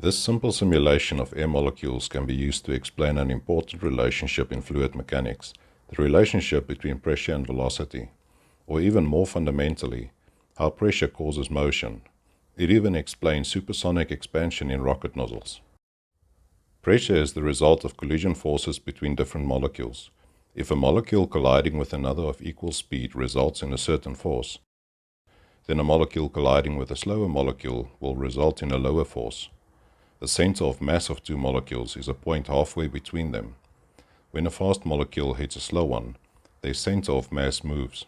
This simple simulation of air molecules can be used to explain an important relationship in fluid mechanics, the relationship between pressure and velocity, or even more fundamentally, how pressure causes motion. It even explains supersonic expansion in rocket nozzles. Pressure is the result of collision forces between different molecules. If a molecule colliding with another of equal speed results in a certain force, then a molecule colliding with a slower molecule will result in a lower force. The center of mass of two molecules is a point halfway between them. When a fast molecule hits a slow one, their center of mass moves.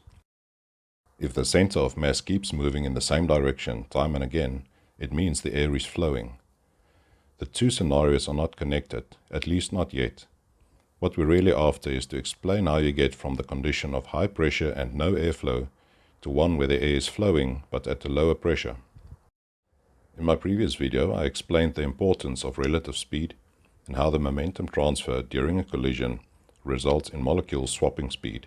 If the center of mass keeps moving in the same direction time and again, it means the air is flowing. The two scenarios are not connected, at least not yet. What we're really after is to explain how you get from the condition of high pressure and no airflow to one where the air is flowing but at a lower pressure. In my previous video, I explained the importance of relative speed and how the momentum transfer during a collision results in molecules swapping speed.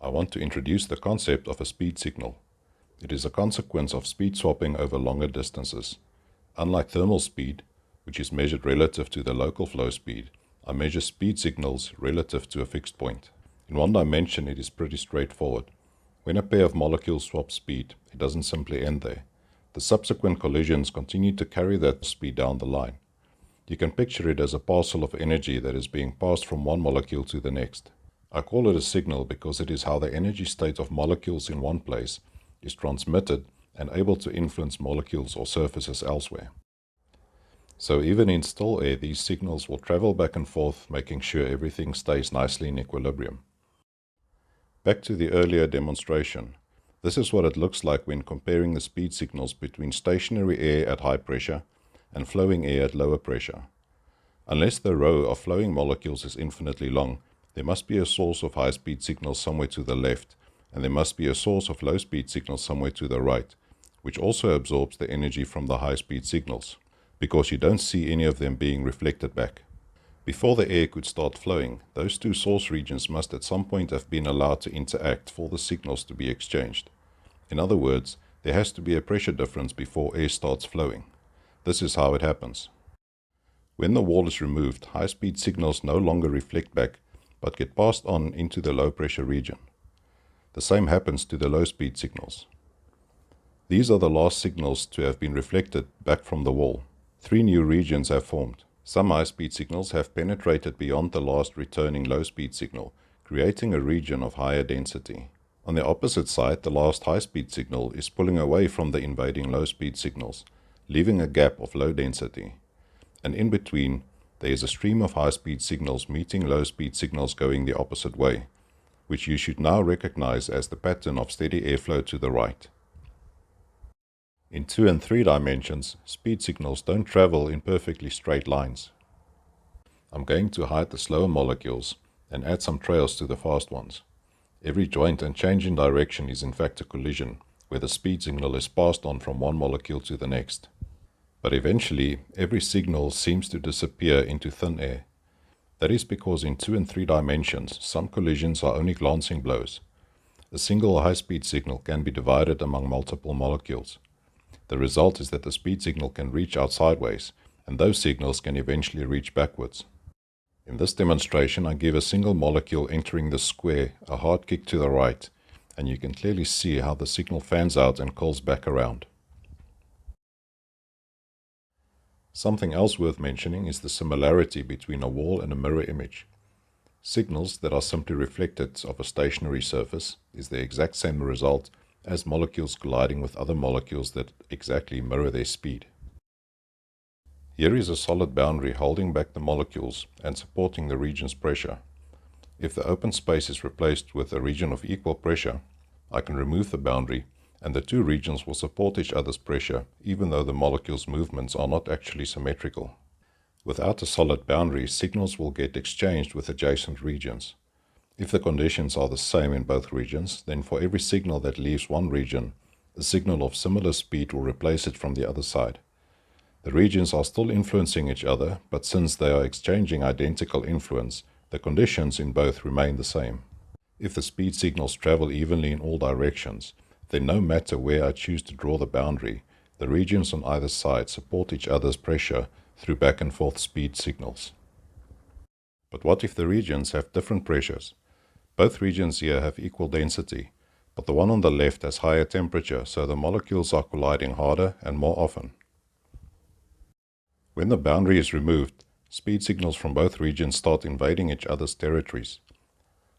I want to introduce the concept of a speed signal. It is a consequence of speed swapping over longer distances. Unlike thermal speed, which is measured relative to the local flow speed, I measure speed signals relative to a fixed point. In one dimension, it is pretty straightforward. When a pair of molecules swap speed, it doesn't simply end there. The subsequent collisions continue to carry that speed down the line. You can picture it as a parcel of energy that is being passed from one molecule to the next. I call it a signal because it is how the energy state of molecules in one place is transmitted and able to influence molecules or surfaces elsewhere. So even in still air, these signals will travel back and forth, making sure everything stays nicely in equilibrium. Back to the earlier demonstration. This is what it looks like when comparing the speed signals between stationary air at high pressure and flowing air at lower pressure. Unless the row of flowing molecules is infinitely long, there must be a source of high-speed signals somewhere to the left, and there must be a source of low-speed signals somewhere to the right, which also absorbs the energy from the high-speed signals, because you don't see any of them being reflected back. Before the air could start flowing, those two source regions must at some point have been allowed to interact for the signals to be exchanged. In other words, there has to be a pressure difference before air starts flowing. This is how it happens. When the wall is removed, high-speed signals no longer reflect back, but get passed on into the low-pressure region. The same happens to the low-speed signals. These are the last signals to have been reflected back from the wall. 3 new regions have formed. Some high-speed signals have penetrated beyond the last returning low-speed signal, creating a region of higher density. On the opposite side, the last high-speed signal is pulling away from the invading low-speed signals, leaving a gap of low density. And in between, there is a stream of high-speed signals meeting low-speed signals going the opposite way, which you should now recognize as the pattern of steady airflow to the right. In 2 and 3 dimensions, speed signals don't travel in perfectly straight lines. I'm going to hide the slower molecules and add some trails to the fast ones. Every joint and change in direction is in fact a collision, where the speed signal is passed on from one molecule to the next. But eventually, every signal seems to disappear into thin air. That is because in 2 and 3 dimensions, some collisions are only glancing blows. A single high-speed signal can be divided among multiple molecules. The result is that the speed signal can reach out sideways, and those signals can eventually reach backwards. In this demonstration, I give a single molecule entering the square a hard kick to the right, and you can clearly see how the signal fans out and curls back around. Something else worth mentioning is the similarity between a wall and a mirror image. Signals that are simply reflected of a stationary surface is the exact same result as molecules colliding with other molecules that exactly mirror their speed. Here is a solid boundary holding back the molecules and supporting the region's pressure. If the open space is replaced with a region of equal pressure, I can remove the boundary and the two regions will support each other's pressure even though the molecules' movements are not actually symmetrical. Without a solid boundary, signals will get exchanged with adjacent regions. If the conditions are the same in both regions, then for every signal that leaves one region, a signal of similar speed will replace it from the other side. The regions are still influencing each other, but since they are exchanging identical influence, the conditions in both remain the same. If the speed signals travel evenly in all directions, then no matter where I choose to draw the boundary, The regions on either side support each other's pressure through back and forth speed signals. But what if the regions have different pressures? Both regions here have equal density, but the one on the left has higher temperature, so the molecules are colliding harder and more often. When the boundary is removed, speed signals from both regions start invading each other's territories.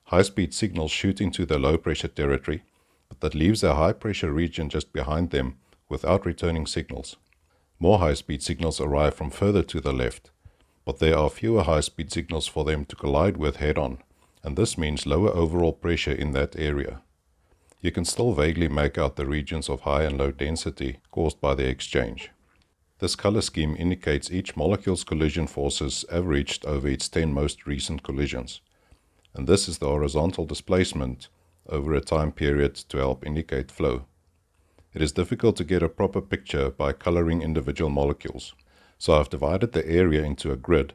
High-speed signals shoot into the low-pressure territory, but that leaves a high-pressure region just behind them without returning signals. More high-speed signals arrive from further to the left, but there are fewer high-speed signals for them to collide with head-on, and this means lower overall pressure in that area. You can still vaguely make out the regions of high and low density caused by the exchange. This color scheme indicates each molecule's collision forces averaged over its 10 most recent collisions, and this is the horizontal displacement over a time period to help indicate flow. It is difficult to get a proper picture by coloring individual molecules, so I've divided the area into a grid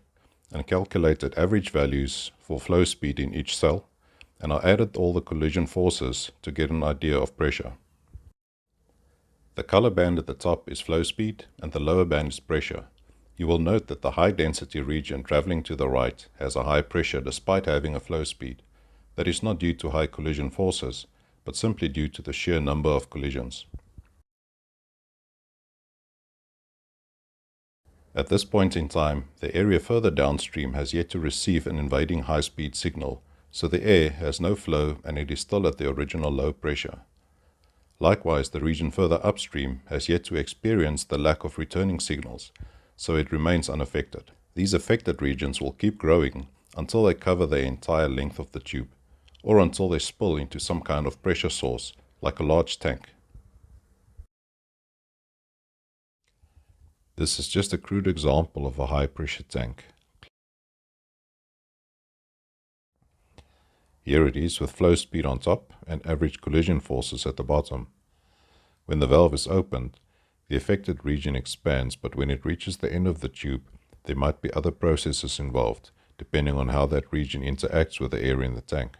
and calculated average values for flow speed in each cell, and I added all the collision forces to get an idea of pressure. The color band at the top is flow speed and the lower band is pressure. You will note that the high density region traveling to the right has a high pressure despite having a flow speed. That is not due to high collision forces, but simply due to the sheer number of collisions. At this point in time, the area further downstream has yet to receive an invading high-speed signal, so the air has no flow and it is still at the original low pressure. Likewise, the region further upstream has yet to experience the lack of returning signals, so it remains unaffected. These affected regions will keep growing until they cover the entire length of the tube, or until they spill into some kind of pressure source, like a large tank. This is just a crude example of a high-pressure tank. Here it is with flow speed on top and average collision forces at the bottom. When the valve is opened, the affected region expands, but when it reaches the end of the tube, there might be other processes involved, depending on how that region interacts with the air in the tank.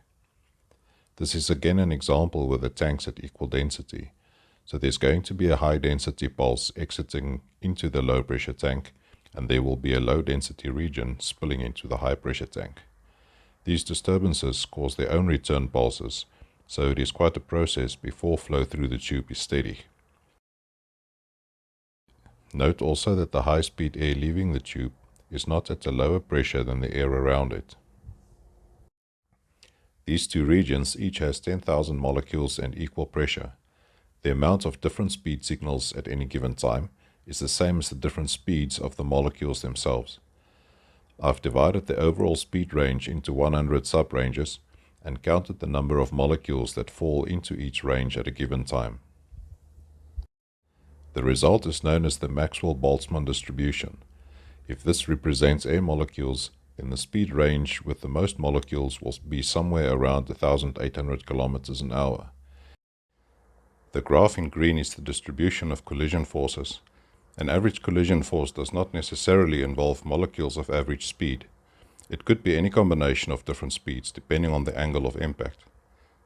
This is again an example with the tanks at equal density. So there's going to be a high density pulse exiting into the low pressure tank, and there will be a low density region spilling into the high pressure tank. These disturbances cause their own return pulses, so it is quite a process before flow through the tube is steady. Note also that the high speed air leaving the tube is not at a lower pressure than the air around it. These two regions each has 10,000 molecules and equal pressure. The amount of different speed signals at any given time is the same as the different speeds of the molecules themselves. I've divided the overall speed range into 100 sub-ranges and counted the number of molecules that fall into each range at a given time. The result is known as the Maxwell-Boltzmann distribution. If this represents air molecules, then the speed range with the most molecules will be somewhere around 1,800 kilometers an hour. The graph in green is the distribution of collision forces. An average collision force does not necessarily involve molecules of average speed. It could be any combination of different speeds depending on the angle of impact.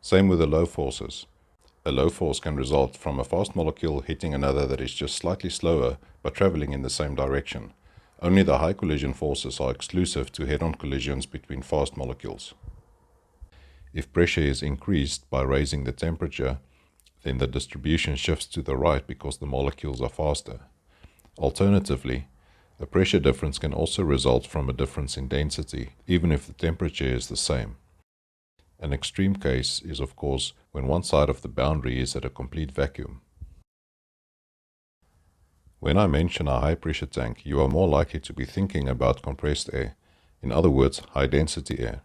Same with the low forces. A low force can result from a fast molecule hitting another that is just slightly slower but traveling in the same direction. Only the high collision forces are exclusive to head-on collisions between fast molecules. If pressure is increased by raising the temperature, then the distribution shifts to the right because the molecules are faster. Alternatively, a pressure difference can also result from a difference in density, even if the temperature is the same. An extreme case is, of course, when one side of the boundary is at a complete vacuum. When I mention a high-pressure tank, you are more likely to be thinking about compressed air, in other words, high-density air.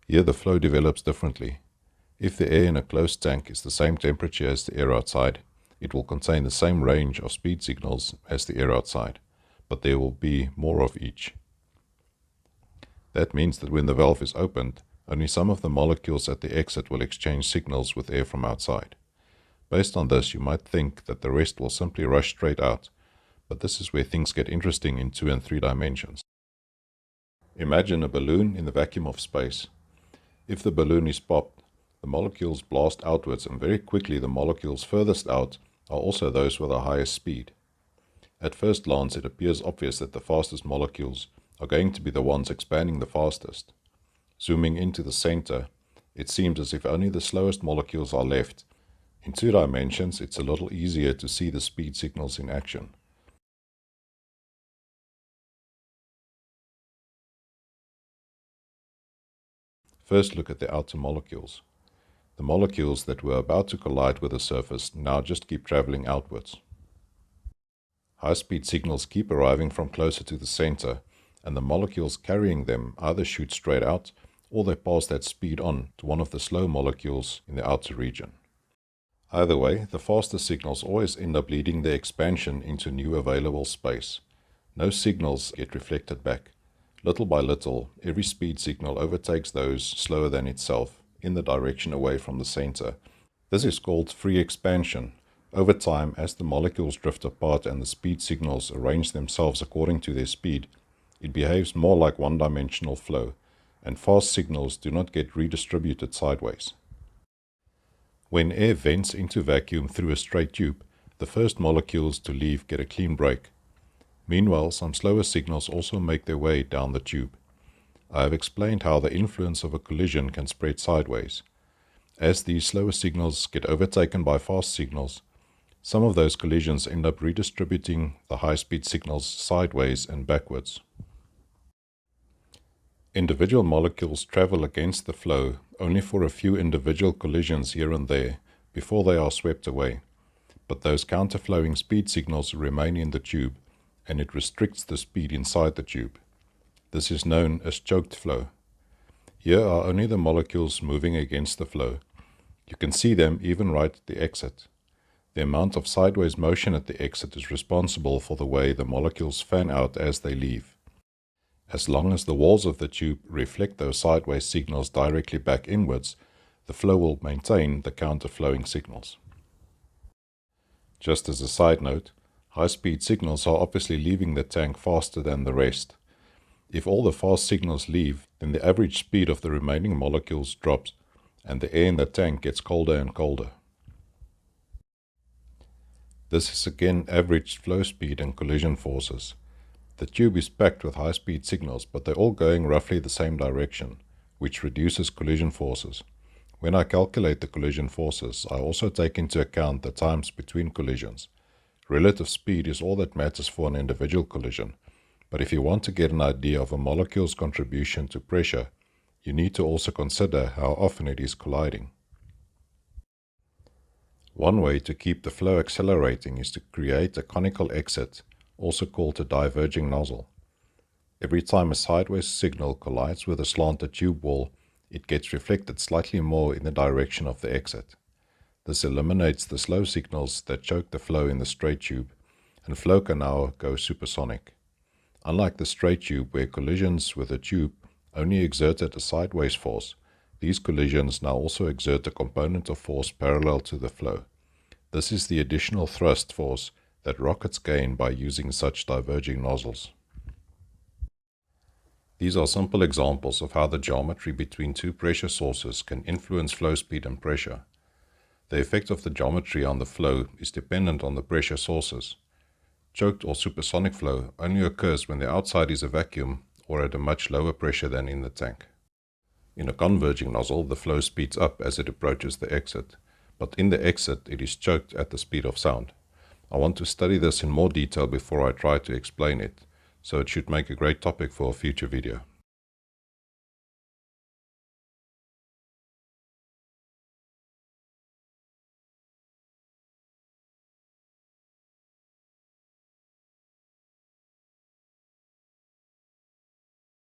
Here the flow develops differently. If the air in a closed tank is the same temperature as the air outside, it will contain the same range of speed signals as the air outside, but there will be more of each. That means that when the valve is opened, only some of the molecules at the exit will exchange signals with air from outside. Based on this, you might think that the rest will simply rush straight out, but this is where things get interesting in 2 and 3 dimensions. Imagine a balloon in the vacuum of space. If the balloon is popped, the molecules blast outwards, and very quickly the molecules furthest out are also those with the highest speed. At first glance, it appears obvious that the fastest molecules are going to be the ones expanding the fastest. Zooming into the center, it seems as if only the slowest molecules are left. In 2 dimensions, it's a little easier to see the speed signals in action. First, look at the outer molecules. The molecules that were about to collide with the surface now just keep traveling outwards. High-speed signals keep arriving from closer to the center, and the molecules carrying them either shoot straight out or they pass that speed on to one of the slow molecules in the outer region. Either way, the faster signals always end up leading their expansion into new available space. No signals get reflected back. Little by little, every speed signal overtakes those slower than itself in the direction away from the center. This is called free expansion. Over time, as the molecules drift apart and the speed signals arrange themselves according to their speed, it behaves more like one-dimensional flow, and fast signals do not get redistributed sideways. When air vents into vacuum through a straight tube, the first molecules to leave get a clean break. Meanwhile, some slower signals also make their way down the tube. I have explained how the influence of a collision can spread sideways. As these slower signals get overtaken by fast signals, some of those collisions end up redistributing the high-speed signals sideways and backwards. Individual molecules travel against the flow only for a few individual collisions here and there before they are swept away, but those counterflowing speed signals remain in the tube, and it restricts the speed inside the tube. This is known as choked flow. Here are only the molecules moving against the flow. You can see them even right at the exit. The amount of sideways motion at the exit is responsible for the way the molecules fan out as they leave. As long as the walls of the tube reflect those sideways signals directly back inwards, the flow will maintain the counterflowing signals. Just as a side note, high-speed signals are obviously leaving the tank faster than the rest. If all the fast signals leave, then the average speed of the remaining molecules drops, and the air in the tank gets colder and colder. This is again averaged flow speed and collision forces. The tube is packed with high-speed signals, but they're all going roughly the same direction, which reduces collision forces. When I calculate the collision forces, I also take into account the times between collisions. Relative speed is all that matters for an individual collision, but if you want to get an idea of a molecule's contribution to pressure, you need to also consider how often it is colliding. One way to keep the flow accelerating is to create a conical exit, also called a diverging nozzle. Every time a sideways signal collides with a slanted tube wall, it gets reflected slightly more in the direction of the exit. This eliminates the slow signals that choke the flow in the straight tube, and flow can now go supersonic. Unlike the straight tube, where collisions with a tube only exerted a sideways force, these collisions now also exert a component of force parallel to the flow. This is the additional thrust force that rockets gain by using such diverging nozzles. These are simple examples of how the geometry between two pressure sources can influence flow speed and pressure. The effect of the geometry on the flow is dependent on the pressure sources. Choked or supersonic flow only occurs when the outside is a vacuum or at a much lower pressure than in the tank. In a converging nozzle, the flow speeds up as it approaches the exit, but in the exit it is choked at the speed of sound. I want to study this in more detail before I try to explain it, so it should make a great topic for a future video.